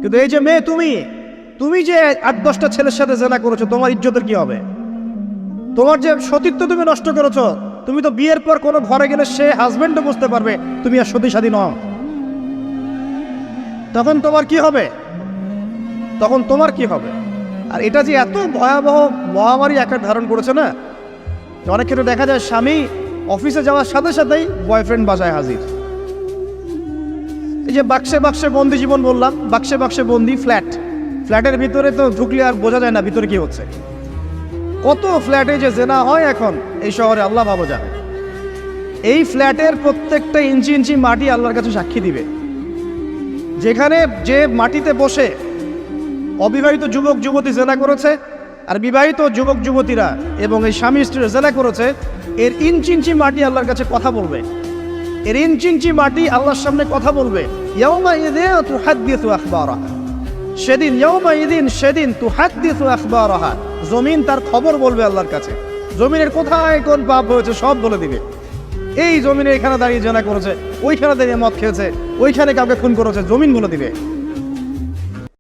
কিন্তু এই যে মেয়ে, তুমি যে 8-10টা ছেলের সাথে জেনা করেছো, তোমার ইজ্জতের কি হবে? তোমার যে সতীত্ব তুমি নষ্ট করেছো। তুমি তো বিয়ের পর কোনো ঘরে গেলে সে হাজবেন্ডও বুঝতে পারবে তুমি আর সতী সাধী নও। তখন তোমার কি হবে? আর এটা যে এত ভয়াবহ মহামারী আকার ধারণ করেছে না, অনেক ক্ষেত্রে দেখা যায় স্বামী অফিসে যাওয়ার সাথে সাথেই বয়ফ্রেন্ড বাসায় হাজির। এই যে বাক্সে বাক্সে বন্দি জীবন বললাম, বাক্সে বাক্সে বন্দি ফ্ল্যাটের ভিতরে তো ঢুকলে আর বোঝা যায় না ভিতরে কি হচ্ছে। কত ফ্ল্যাটে যে জেনা হয় এখন এই শহরে, আল্লাহ ভালো জানে। এই ফ্ল্যাটের প্রত্যেকটা ইঞ্চি ইঞ্চি মাটি আল্লাহর কাছে সাক্ষী দিবে। যেখানে যে মাটিতে বসে অবিবাহিত যুবক যুবতী জেনা করেছে আর বিবাহিত যুবক যুবতীরা এবং এই স্বামী স্ত্রীরা জেনা করেছে, এর ইঞ্চি ইঞ্চি মাটি আল্লাহর কাছে কথা বলবে। এর ইঞ্চি ইঞ্চি মাটি আল্লাহর সামনে কথা বলবে। ইয়াউমাইযিন তুহাদ্দিসু আখবারাহা, সেদিন তুহাদ্দিসু আখবারাহা, জমিন তার খবর বলবে আল্লাহর কাছে। জমিনের কোথায় কোন পাপ হয়েছে সব বলে দিবে। এই জমিনে এখানে দাঁড়িয়ে জেনা করেছে, ওইখানে দাঁড়িয়ে মদ খেয়েছে, ওইখানে কাউকে খুন করেছে, জমিন বলে দিবে।